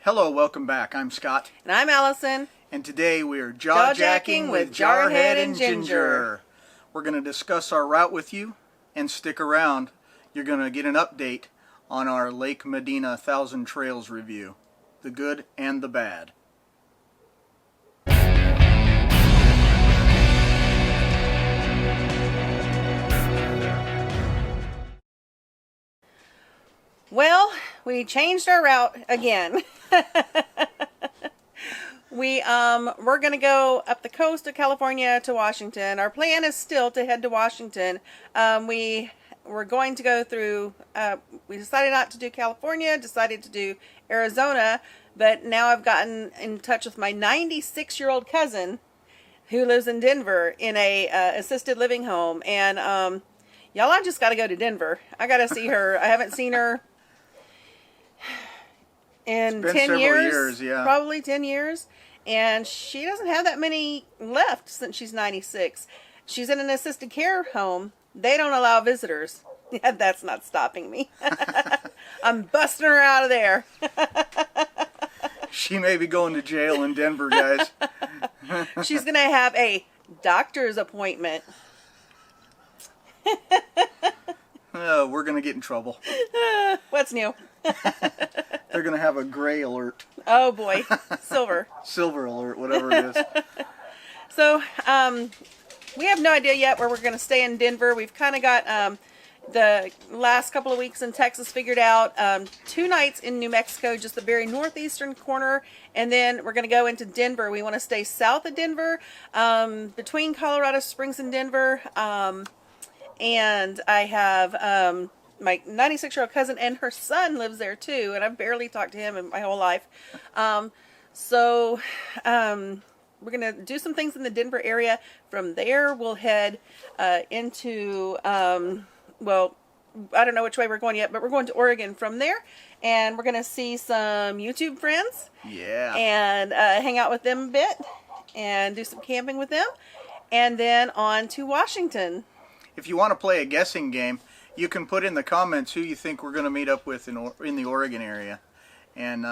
Hello, welcome back. I'm Scott. And I'm Allison. And today we are jaw-jacking with Jarhead and Ginger. We're going to discuss our route with you, and stick around. You're going to get an update on our Lake Medina Thousand Trails review. The good and the bad. Well, we changed our route again. We're going to go up the coast of California to Washington. Our plan is still to head to Washington. We're going to go through, we decided not to do California, decided to do Arizona, but now I've gotten in touch with my 96-year-old cousin who lives in Denver in a assisted living home. And y'all, I just got to go to Denver. I got to see her. I haven't seen her in 10 years, yeah. Probably 10 years. And she doesn't have that many left since she's 96. She's in an assisted care home. They don't allow visitors. That's not stopping me. I'm busting her out of there. She may be going to jail in Denver, guys. She's going to have a doctor's appointment. We're going to get in trouble. What's new? They're going to have a gray alert. Oh boy, silver. Silver alert, whatever it is. So, we have no idea yet where we're going to stay in Denver. We've kind of got the last couple of weeks in Texas figured out. 2 nights in New Mexico, just the very northeastern corner. And then we're going to go into Denver. We want to stay south of Denver, between Colorado Springs and Denver. And I have my 96-year-old cousin and her son lives there too. And I've barely talked to him in my whole life. So we're going to do some things in the Denver area. From there, we'll head into, well, I don't know which way we're going yet, but we're going to Oregon from there. And we're going to see some YouTube friends. Yeah. And hang out with them a bit. And do some camping with them. And then on to Washington. If you want to play a guessing game, you can put in the comments who you think we're going to meet up with in the Oregon area. And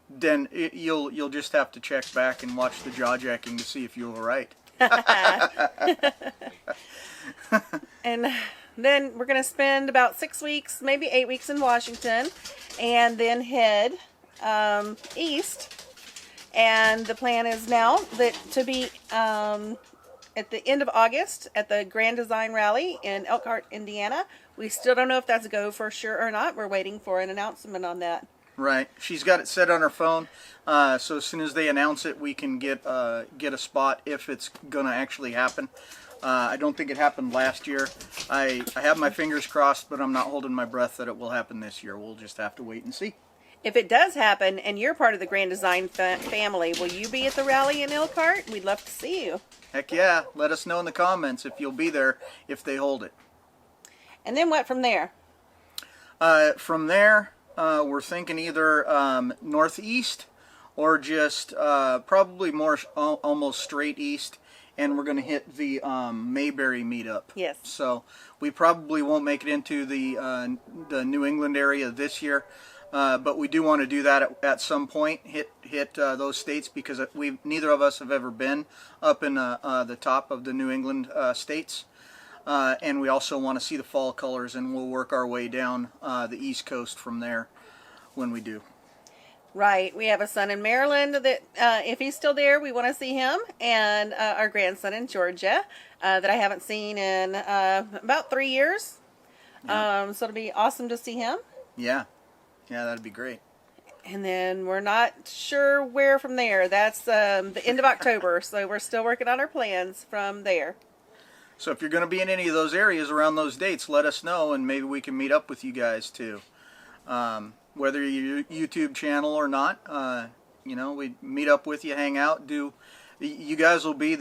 then you'll just have to check back and watch the jaw-jacking to see if you were right. And then we're going to spend about 6 weeks, maybe 8 weeks in Washington, and then head east. And the plan is now that to be at the end of August at the Grand Design Rally in Elkhart, Indiana. We still don't know if that's a go for sure or not. We're waiting for an announcement on that. Right. She's got it set on her phone, so as soon as they announce it, we can get a spot if it's going to actually happen. I don't think it happened last year. I have my fingers crossed, but I'm not holding my breath that it will happen this year. We'll just have to wait and see. If it does happen and you're part of the Grand Design family, will you be at the rally in Elkhart? We'd love to see you. Heck yeah. Let us know in the comments if you'll be there if they hold it. And then what from there? From there, we're thinking either northeast or just probably more almost straight east. And we're going to hit the Mayberry meetup. Yes. So we probably won't make it into the New England area this year. But we do want to do that at some point, hit those states, because neither of us have ever been up in the top of the New England states. And we also want to see the fall colors, and we'll work our way down the East Coast from there when we do. Right. We have a son in Maryland that if he's still there, we want to see him, and our grandson in Georgia that I haven't seen in about 3 years. Yeah. So it'll be awesome to see him. Yeah. Yeah, that'd be great. And then we're not sure where from there. That's the end of October, so we're still working on our plans from there. So if you're going to be in any of those areas around those dates, let us know, and maybe we can meet up with you guys too. Whether you're YouTube channel or not, we meet up with you, hang out, do. You guys will be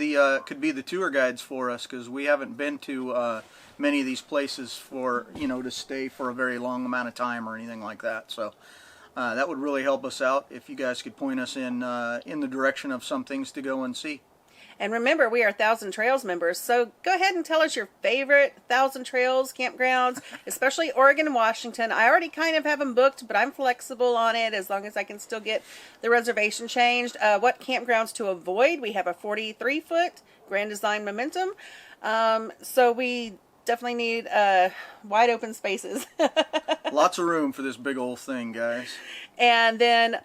could be the tour guides for us, because we haven't been to many of these places for to stay for a very long amount of time or anything like that. So that would really help us out if you guys could point us in the direction of some things to go and see. And remember, we are Thousand Trails members, so go ahead and tell us your favorite Thousand Trails campgrounds, especially Oregon and Washington. I already kind of have them booked, but I'm flexible on it as long as I can still get the reservation changed. What campgrounds to avoid? We have a 43-foot Grand Design Momentum, so we definitely need wide open spaces. Lots of room for this big old thing, guys. And then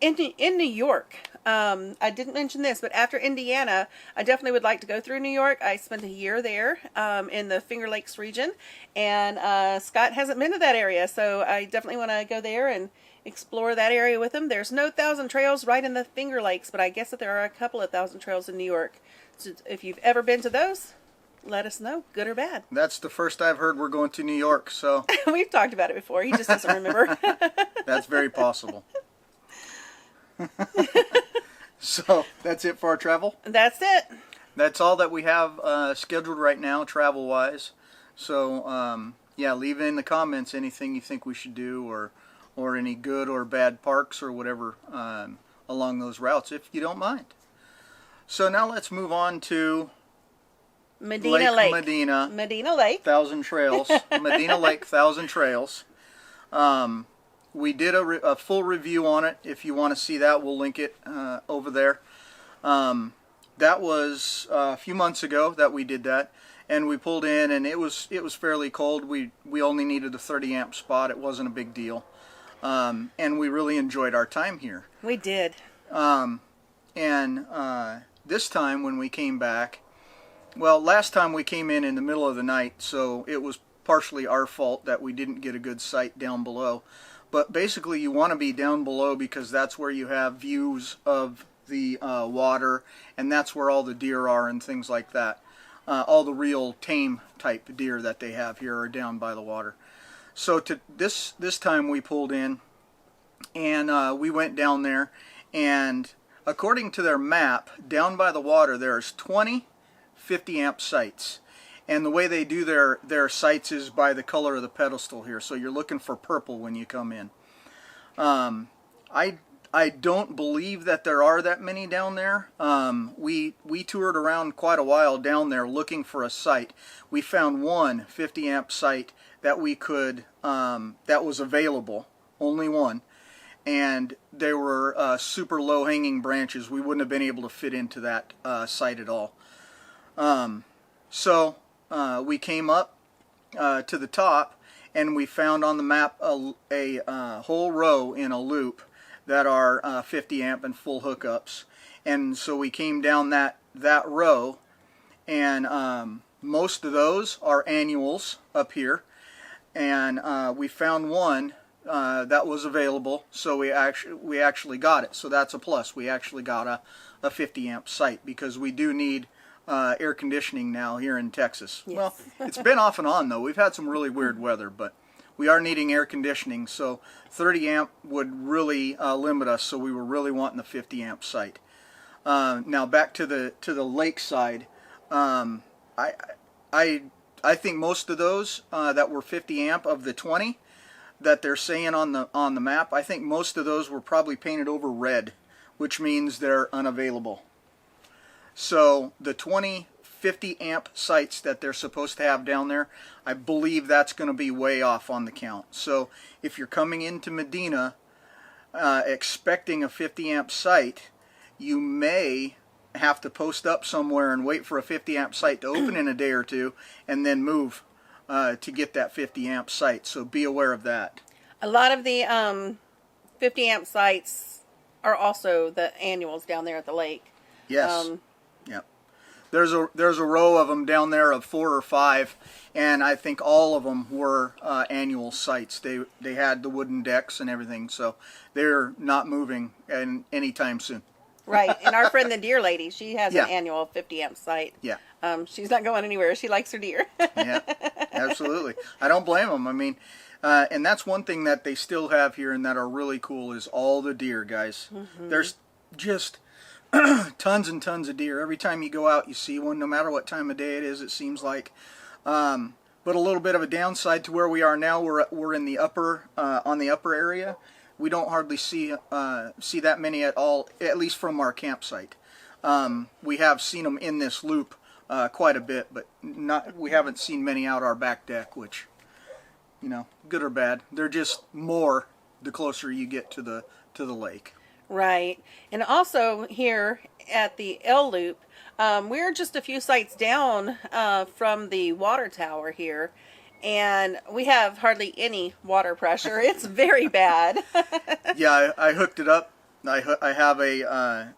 in New York, I didn't mention this, but after Indiana, I definitely would like to go through New York. I spent a year there in the Finger Lakes region, and Scott hasn't been to that area, so I definitely want to go there and explore that area with him. There's no Thousand Trails right in the Finger Lakes, but I guess that there are a couple of Thousand Trails in New York. So if you've ever been to those, let us know, good or bad. That's the first I've heard we're going to New York, so We've talked about it before. He just doesn't remember. that's very possible. So that's it for our travel. That's it. That's all that we have scheduled right now, travel-wise. So yeah, leave in the comments anything you think we should do, or any good or bad parks or whatever along those routes, if you don't mind. So now let's move on to Medina Lake. Medina Lake. Thousand Trails. Medina Lake Thousand Trails. We did a full review on it. If you want to see that, we'll link it over there. That was a few months ago that we did that, and we pulled in, and it was fairly cold. We only needed a 30 amp spot. It wasn't a big deal, and we really enjoyed our time here. We did. And this time when we came back, well, last time we came in the middle of the night, so it was partially our fault that we didn't get a good sight down below. But basically you want to be down below because that's where you have views of the water, and that's where all the deer are and things like that. All the real tame type deer that they have here are down by the water. So to this time we pulled in, and we went down there, and according to their map, down by the water there's 20 50 amp sites, and the way they do their sites is by the color of the pedestal here, so you're looking for purple when you come in. I don't believe that there are that many down there. We toured around quite a while down there looking for a site. We found one 50 amp site that we could that was available, only one, and they were super low hanging branches. We wouldn't have been able to fit into that site at all. So we came up to the top, and we found on the map a whole row in a loop that are 50 amp and full hookups. And so we came down that row, and most of those are annuals up here, and we found one that was available, so we actually got it. So that's a plus. We actually got a 50 amp site because we do need air conditioning now here in Texas. Yes. Well, it's been off and on though. We've had some really weird weather, but we are needing air conditioning, so 30 amp would really limit us, so we were really wanting the 50 amp site. Now back to the lake side. I think most of those that were 50 amp of the 20 that they're saying on the map, I think most of those were probably painted over red, which means they're unavailable. So the 20 50 amp sites that they're supposed to have down there, I believe that's going to be way off on the count. So if you're coming into Medina expecting a 50 amp site, you may have to post up somewhere and wait for a 50 amp site to open in a day or two, and then move to get that 50 amp site. So be aware of that. A lot of the 50 amp sites are also the annuals down there at the lake. Yes. Yep. There's a row of them down there of 4 or 5, and I think all of them were annual sites. They had the wooden decks and everything, so they're not moving anytime soon. Right, and our friend the deer lady, she has an annual 50 amp site. Yeah. She's not going anywhere. She likes her deer. Yeah, absolutely. I don't blame them. I mean, and that's one thing that they still have here and that are really cool is all the deer, guys. Mm-hmm. There's just tons and tons of deer. Every time you go out, you see one, no matter what time of day it is, it seems like. But a little bit of a downside to where we are now, we're in the upper, on the upper area. We don't hardly see that many at all, at least from our campsite. We have seen them in this loop quite a bit, but we haven't seen many out our back deck, which, you know, good or bad. They're just more the closer you get to the lake. Right. And also here at the L Loop, we're just a few sites down from the water tower here, and we have hardly any water pressure. It's very bad. Yeah, I hooked it up. I have a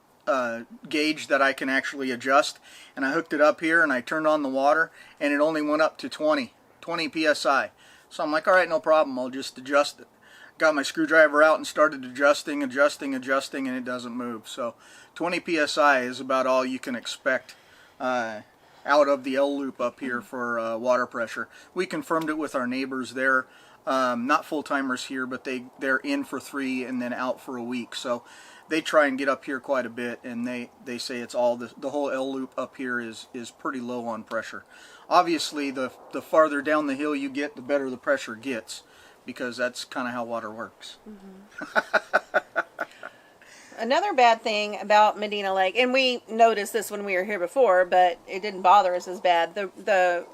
gauge that I can actually adjust, and I hooked it up here, and I turned on the water, and it only went up to 20 psi. So I'm like, all right, no problem, I'll just adjust it. Got my screwdriver out and started adjusting, and it doesn't move. So 20 psi is about all you can expect out of the L Loop up here for water pressure. We confirmed it with our neighbors there. Not full-timers here, but they're in for 3 and then out for a week. So they try and get up here quite a bit, and they say it's all the whole L Loop up here is pretty low on pressure. Obviously, the farther down the hill you get, the better the pressure gets, because that's kind of how water works. Mm-hmm. Another bad thing about Medina Lake, and we noticed this when we were here before, but it didn't bother us as bad. The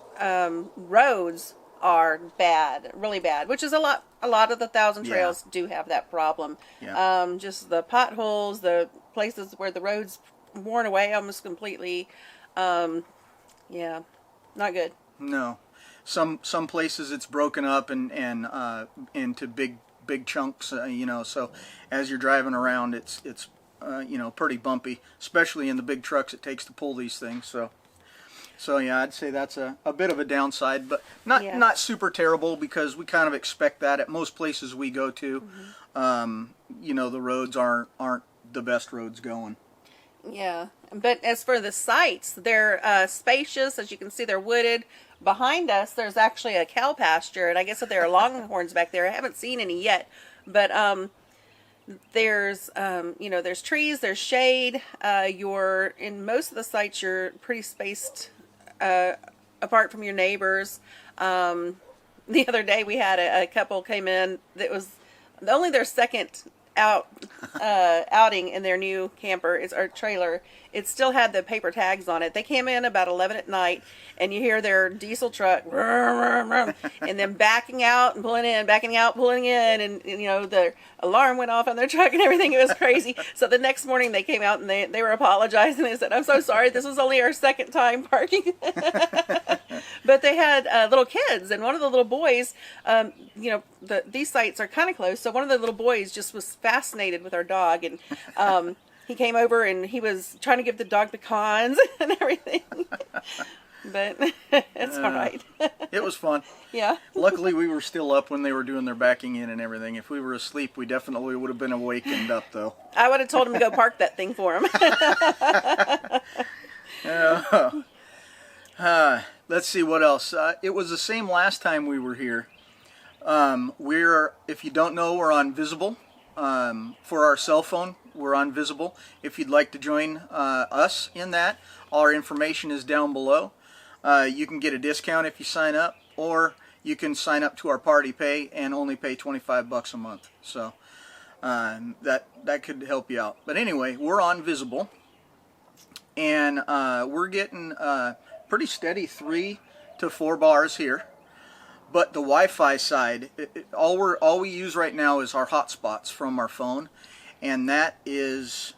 roads are bad, really bad, which is a lot of the Thousand Trails do have that problem. Yeah. Just the potholes, the places where the road's worn away almost completely. Yeah, not good. No. Some places it's broken up and into big chunks, you know, so as you're driving around it's you know, pretty bumpy, especially in the big trucks it takes to pull these things. So yeah, I'd say that's a bit of a downside, but not super terrible, because we kind of expect that at most places we go to. Mm-hmm. You know, the roads aren't the best roads going. Yeah, but as for the sites, they're spacious. As you can see, they're wooded. Behind us, there's actually a cow pasture, and I guess that there are longhorns back there. I haven't seen any yet, but there's you know, there's trees, there's shade. You're in most of the sites, you're pretty spaced apart from your neighbors. The other day we had a couple came in that was only their second outing in their new camper, is our trailer. It still had the paper tags on it. They came in about 11 at night, and you hear their diesel truck and then backing out and pulling in, backing out, pulling in, and you know, the alarm went off on their truck and everything. It was crazy. So the next morning they came out and they were apologizing. They said, "I'm so sorry. This was only our second time parking." But they had little kids, and one of the little boys, you know, these sites are kind of close. So one of the little boys just was fascinated with our dog, and he came over and he was trying to give the dog pecans and everything. But it's all right. It was fun. Yeah. Luckily, we were still up when they were doing their backing in and everything. If we were asleep, we definitely would have been awakened up, though. I would have told him to go park that thing for him. Let's see what else. It was the same last time we were here. If you don't know, we're on Visible. For our cell phone, we're on Visible. If you'd like to join us in that, our information is down below. You can get a discount if you sign up, or you can sign up to our party pay and only pay $25 a month. So that could help you out. But anyway, we're on Visible, and we're getting pretty steady 3 to 4 bars here. But the Wi-Fi side, all we use right now is our hotspots from our phone, and that is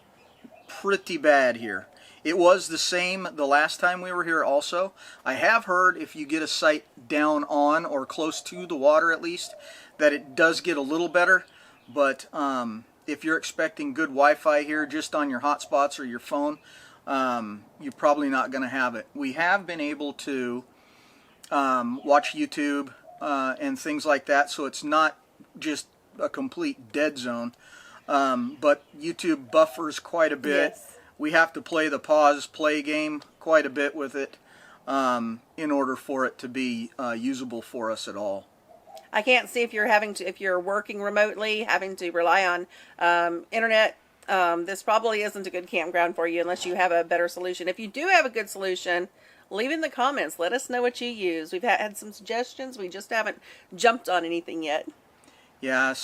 pretty bad here. It was the same the last time we were here also. I have heard if you get a site down on or close to the water at least, that it does get a little better. But if you're expecting good Wi-Fi here just on your hotspots or your phone, you're probably not going to have it. We have been able to watch YouTube and things like that, so it's not just a complete dead zone. But YouTube buffers quite a bit. Yes. We have to play the pause play game quite a bit with it in order for it to be usable for us at all. I can't see if you're working remotely, having to rely on internet. This probably isn't a good campground for you unless you have a better solution. If you do have a good solution, leave in the comments. Let us know what you use. We've had some suggestions. We just haven't jumped on anything yet. Yeah,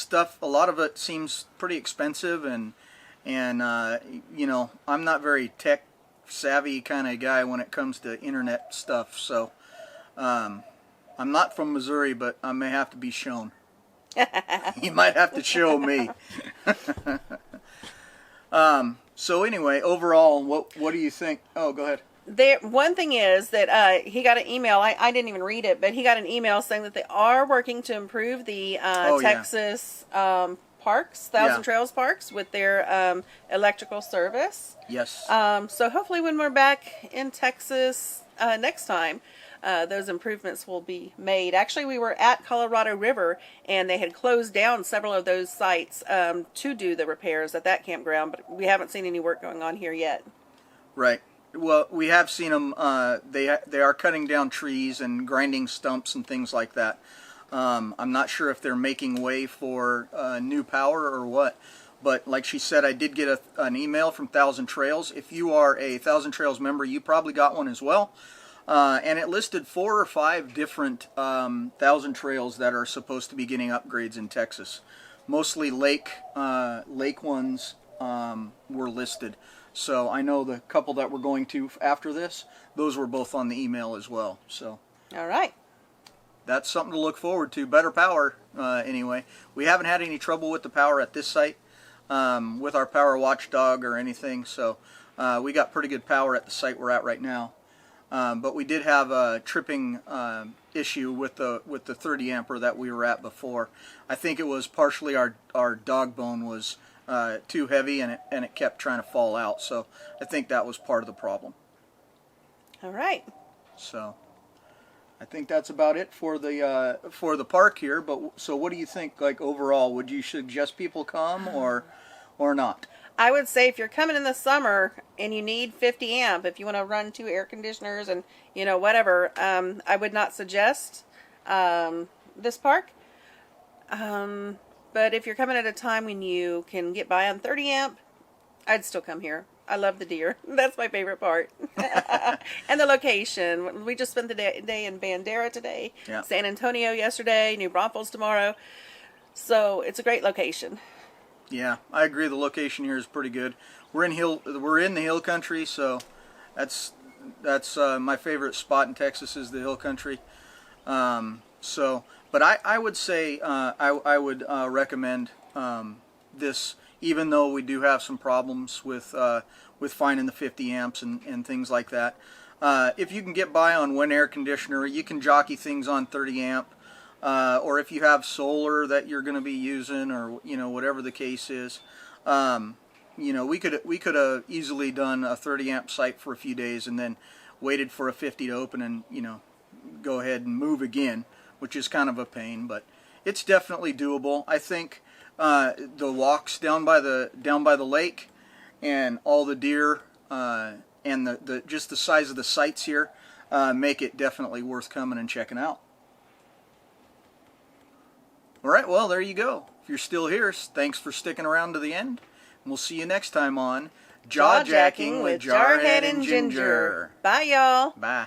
a lot of it seems pretty expensive, and you know, I'm not very tech savvy kind of guy when it comes to internet stuff. So I'm not from Missouri, but I may have to be shown. You might have to show me. So anyway, overall, what do you think? Oh, go ahead. One thing is that he got an email. I didn't even read it, but he got an email saying that they are working to improve the Texas parks, Thousand Trails parks, with their electrical service. Yes. So hopefully when we're back in Texas next time, those improvements will be made. Actually, we were at Colorado River, and they had closed down several of those sites to do the repairs at that campground, but we haven't seen any work going on here yet. Right. Well, we have seen them. They are cutting down trees and grinding stumps and things like that. I'm not sure if they're making way for new power or what. But like she said, I did get an email from Thousand Trails. If you are a Thousand Trails member, you probably got one as well. And it listed 4 or 5 different Thousand Trails that are supposed to be getting upgrades in Texas. Mostly lake ones were listed. So I know the couple that we're going to after this, those were both on the email as well. So all right, that's something to look forward to. Better power anyway. We haven't had any trouble with the power at this site with our power watchdog or anything. So we got pretty good power at the site we're at right now. But we did have a tripping issue with the 30 ampere that we were at before. I think it was partially our dog bone was too heavy and it kept trying to fall out. So I think that was part of the problem. All right. So I think that's about it for the park here. But so what do you think? Like overall, would you suggest people come or not? I would say if you're coming in the summer and you need 50 amp, if you want to run 2 air conditioners and whatever, I would not suggest this park. But if you're coming at a time when you can get by on 30 amp, I'd still come here. I love the deer. That's my favorite part. And the location. We just spent the day in Bandera today, San Antonio yesterday, New Braunfels tomorrow. So it's a great location. Yeah, I agree. The location here is pretty good. We're in the hill country, so that's my favorite spot in Texas is the hill country. But I would say I would recommend this, even though we do have some problems with finding the 50 amps and things like that. If you can get by on one air conditioner, you can jockey things on 30 amp. Or if you have solar that you're going to be using, or whatever the case is, we could have easily done a 30 amp site for a few days and then waited for a 50 to open and go ahead and move again, which is kind of a pain, but it's definitely doable. I think the walks down by the lake and all the deer and the just the size of the sites here make it definitely worth coming and checking out. All right, well, there you go. If you're still here, thanks for sticking around to the end. And we'll see you next time on Jaw Jacking with Jarhead and Ginger. Bye, y'all. Bye.